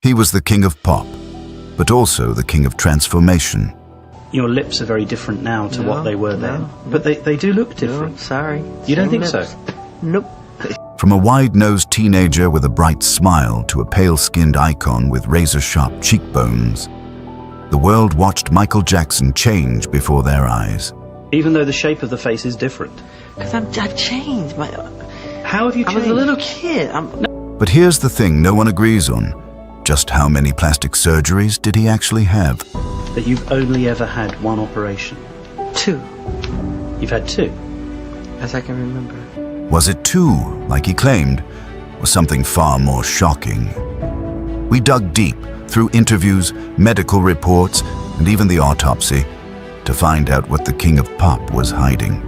He was the king of pop, but also the king of transformation. Your lips are very different now to what they were then. But they do look different. No, sorry. You don't think lips. so? Nope. From a wide-nosed teenager with a bright smile to a pale-skinned icon with razor-sharp cheekbones, the world watched Michael Jackson change before their eyes. Even though the shape of the face is different. Because I've changed. How have you changed? I was a little kid. But here's the thing no one agrees on. Just how many plastic surgeries did he actually have? That you've only ever had one operation. 2, You've had 2. as I can remember. Was it 2, like he claimed, or something far more shocking? We dug deep through interviews, medical reports, and even the autopsy to find out what the king of pop was hiding.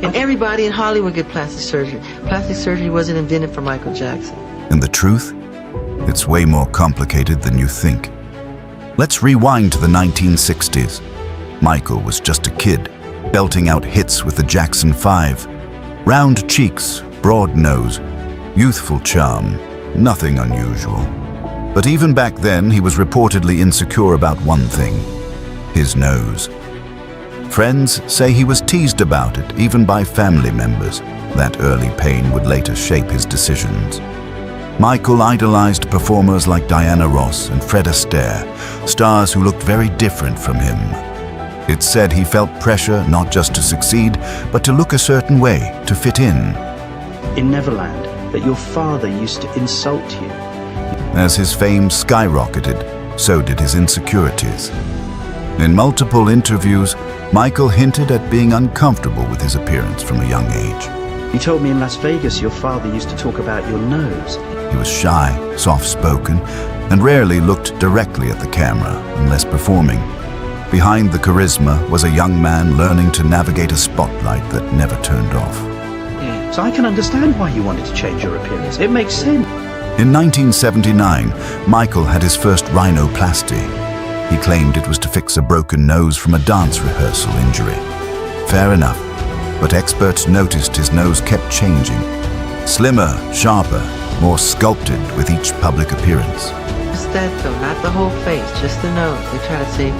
And everybody in Hollywood get plastic surgery. Plastic surgery wasn't invented for Michael Jackson. And the truth? It's way more complicated than you think. Let's rewind to the 1960s. Michael was just a kid, belting out hits with the Jackson 5. Round cheeks, broad nose, youthful charm, nothing unusual. But even back then, he was reportedly insecure about one thing: his nose. Friends say he was teased about it, even by family members. That early pain would later shape his decisions. Michael idolized performers like Diana Ross and Fred Astaire, stars who looked very different from him. It's said he felt pressure not just to succeed, but to look a certain way, to fit in. In Neverland, that your father used to insult you. As his fame skyrocketed, so did his insecurities. In multiple interviews, Michael hinted at being uncomfortable with his appearance from a young age. You told me in Las Vegas your father used to talk about your nose. He was shy, soft-spoken, and rarely looked directly at the camera unless performing. Behind the charisma was a young man learning to navigate a spotlight that never turned off. So I can understand why you wanted to change your appearance. It makes sense. In 1979, Michael had his first rhinoplasty. He claimed it was to fix a broken nose from a dance rehearsal injury. Fair enough, but experts noticed his nose kept changing. Slimmer, sharper, more sculpted with each public appearance. Just that though, not the whole face, just the nose. They try to say,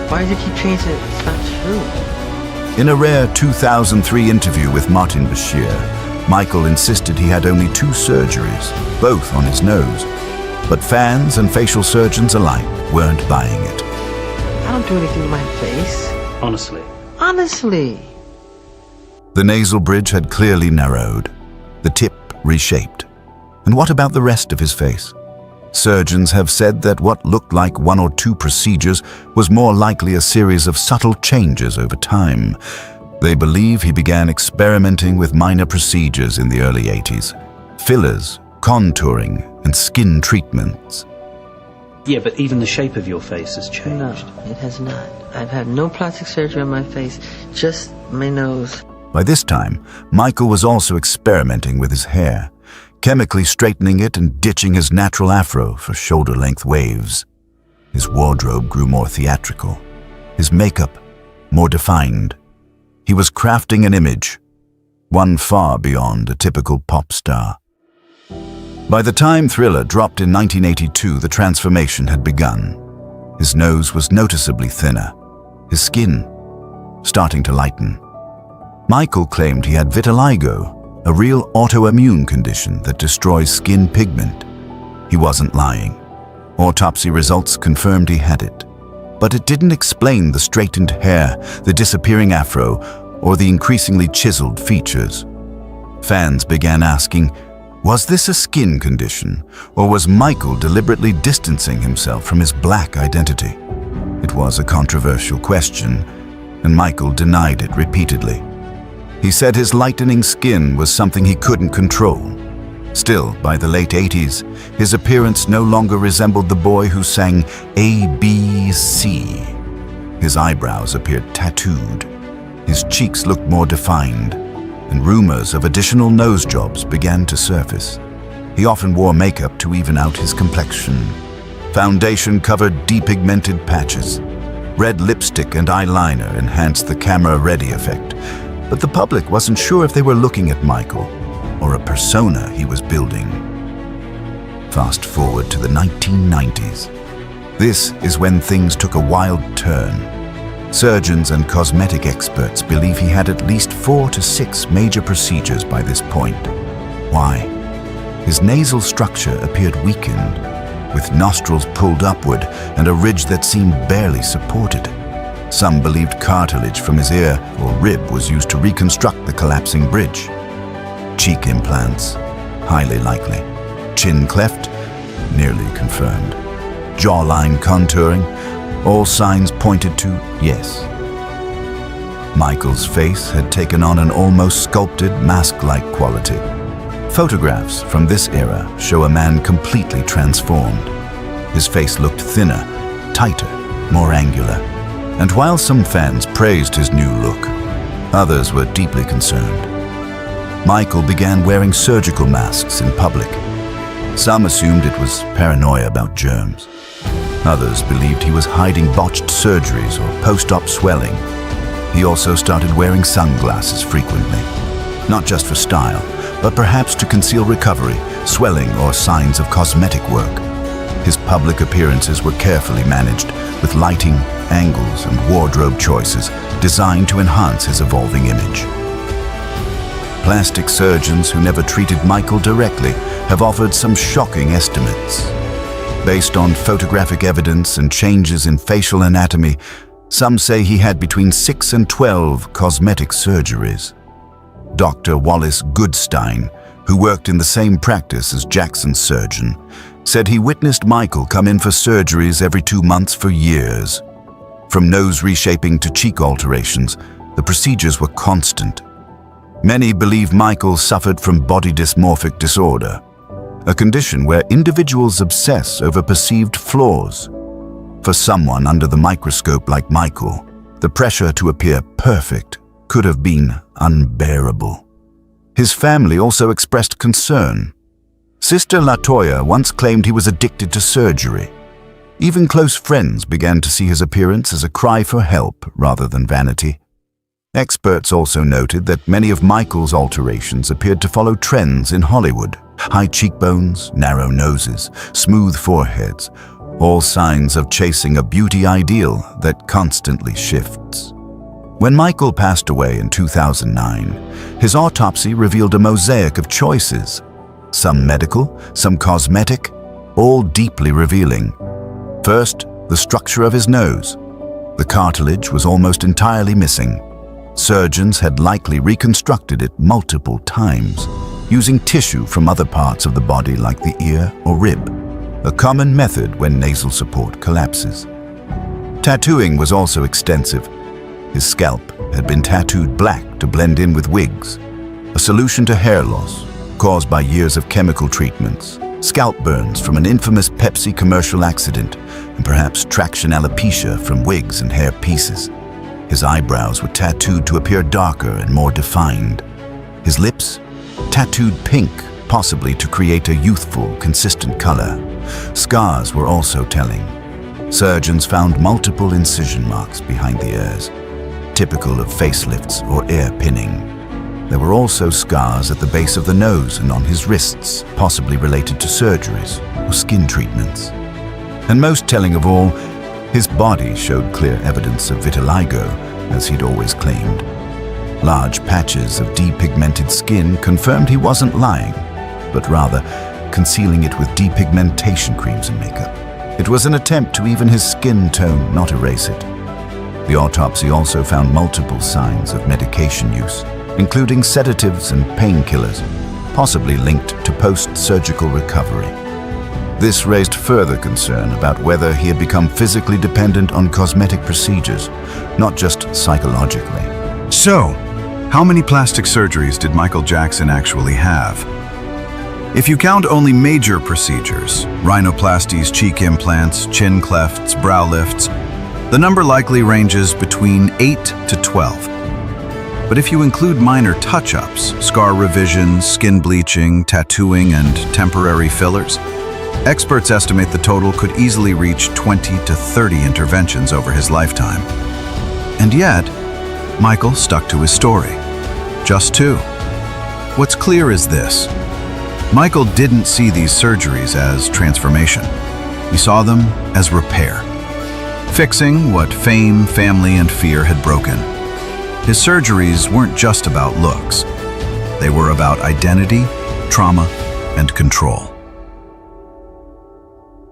why does he keep changing it? It's not true. In a rare 2003 interview with Martin Bashir, Michael insisted he had only 2 surgeries, both on his nose. But fans and facial surgeons alike weren't buying it. I don't do anything to my face. Honestly. Honestly. The nasal bridge had clearly narrowed, the tip reshaped. And what about the rest of his face? Surgeons have said that what looked like 1 or 2 procedures was more likely a series of subtle changes over time. They believe he began experimenting with minor procedures in the early 80s. Fillers, contouring, and skin treatments. Yeah, but even the shape of your face has changed. No, it has not. I've had no plastic surgery on my face, just my nose. By this time, Michael was also experimenting with his hair, chemically straightening it and ditching his natural afro for shoulder-length waves. His wardrobe grew more theatrical, his makeup more defined. He was crafting an image, one far beyond a typical pop star. By the time Thriller dropped in 1982, the transformation had begun. His nose was noticeably thinner, his skin starting to lighten. Michael claimed he had vitiligo, a real autoimmune condition that destroys skin pigment. He wasn't lying. Autopsy results confirmed he had it. But it didn't explain the straightened hair, the disappearing afro, or the increasingly chiseled features. Fans began asking, was this a skin condition, or was Michael deliberately distancing himself from his black identity? It was a controversial question, and Michael denied it repeatedly. He said his lightening skin was something he couldn't control. Still, by the late 80s, his appearance no longer resembled the boy who sang ABC. His eyebrows appeared tattooed. His cheeks looked more defined, and rumors of additional nose jobs began to surface. He often wore makeup to even out his complexion. Foundation covered depigmented patches. Red lipstick and eyeliner enhanced the camera-ready effect. But the public wasn't sure if they were looking at Michael or a persona he was building. Fast forward to the 1990s. This is when things took a wild turn. Surgeons and cosmetic experts believe he had at least 4 to 6 major procedures by this point. Why? His nasal structure appeared weakened, with nostrils pulled upward and a ridge that seemed barely supported. Some believed cartilage from his ear or rib was used to reconstruct the collapsing bridge. Cheek implants, highly likely. Chin cleft, nearly confirmed. Jawline contouring, all signs pointed to yes. Michael's face had taken on an almost sculpted, mask-like quality. Photographs from this era show a man completely transformed. His face looked thinner, tighter, more angular. And while some fans praised his new look, others were deeply concerned. Michael began wearing surgical masks in public. Some assumed it was paranoia about germs. Others believed he was hiding botched surgeries or post-op swelling. He also started wearing sunglasses frequently, not just for style, but perhaps to conceal recovery, swelling, or signs of cosmetic work. His public appearances were carefully managed, with lighting, angles, and wardrobe choices designed to enhance his evolving image. Plastic surgeons who never treated Michael directly have offered some shocking estimates. Based on photographic evidence and changes in facial anatomy, some say he had between 6 and 12 cosmetic surgeries. Dr. Wallace Goodstein, who worked in the same practice as Jackson's surgeon, said he witnessed Michael come in for surgeries every 2 months for years. From nose reshaping to cheek alterations, the procedures were constant. Many believe Michael suffered from body dysmorphic disorder, a condition where individuals obsess over perceived flaws. For someone under the microscope like Michael, the pressure to appear perfect could have been unbearable. His family also expressed concern. Sister Latoya once claimed he was addicted to surgery. Even close friends began to see his appearance as a cry for help rather than vanity. Experts also noted that many of Michael's alterations appeared to follow trends in Hollywood. High cheekbones, narrow noses, smooth foreheads, all signs of chasing a beauty ideal that constantly shifts. When Michael passed away in 2009, his autopsy revealed a mosaic of choices. Some medical, some cosmetic, all deeply revealing. First, the structure of his nose. The cartilage was almost entirely missing. Surgeons had likely reconstructed it multiple times, using tissue from other parts of the body like the ear or rib, a common method when nasal support collapses. Tattooing was also extensive. His scalp had been tattooed black to blend in with wigs, a solution to hair loss caused by years of chemical treatments, scalp burns from an infamous Pepsi commercial accident, and perhaps traction alopecia from wigs and hair pieces. His eyebrows were tattooed to appear darker and more defined. His lips, tattooed pink, possibly to create a youthful, consistent color. Scars were also telling. Surgeons found multiple incision marks behind the ears, typical of facelifts or ear pinning. There were also scars at the base of the nose and on his wrists, possibly related to surgeries or skin treatments. And most telling of all, his body showed clear evidence of vitiligo, as he'd always claimed. Large patches of depigmented skin confirmed he wasn't lying, but rather concealing it with depigmentation creams and makeup. It was an attempt to even his skin tone, not erase it. The autopsy also found multiple signs of medication use, including sedatives and painkillers, possibly linked to post-surgical recovery. This raised further concern about whether he had become physically dependent on cosmetic procedures, not just psychologically. So, how many plastic surgeries did Michael Jackson actually have? If you count only major procedures, rhinoplasties, cheek implants, chin clefts, brow lifts, the number likely ranges between 8 to 12. But if you include minor touch-ups, scar revisions, skin bleaching, tattooing, and temporary fillers, experts estimate the total could easily reach 20 to 30 interventions over his lifetime. And yet, Michael stuck to his story. Just 2. What's clear is this. Michael didn't see these surgeries as transformation. He saw them as repair, fixing what fame, family, and fear had broken. His surgeries weren't just about looks. They were about identity, trauma, and control.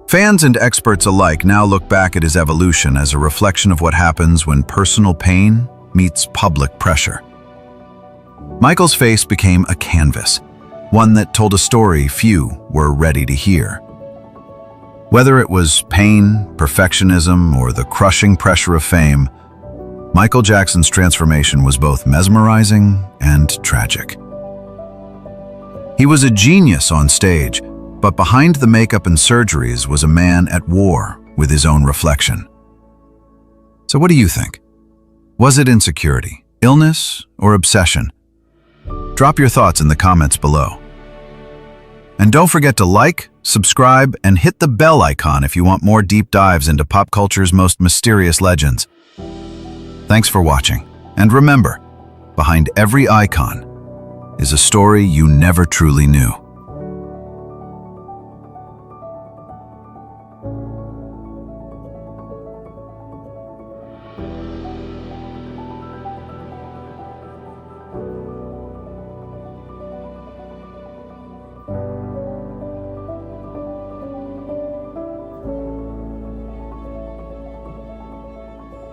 Fans and experts alike now look back at his evolution as a reflection of what happens when personal pain meets public pressure. Michael's face became a canvas, one that told a story few were ready to hear. Whether it was pain, perfectionism, or the crushing pressure of fame, Michael Jackson's transformation was both mesmerizing and tragic. He was a genius on stage, but behind the makeup and surgeries was a man at war with his own reflection. So what do you think? Was it insecurity, illness, or obsession? Drop your thoughts in the comments below. And don't forget to like, subscribe, and hit the bell icon if you want more deep dives into pop culture's most mysterious legends. Thanks for watching, and remember, behind every icon is a story you never truly knew.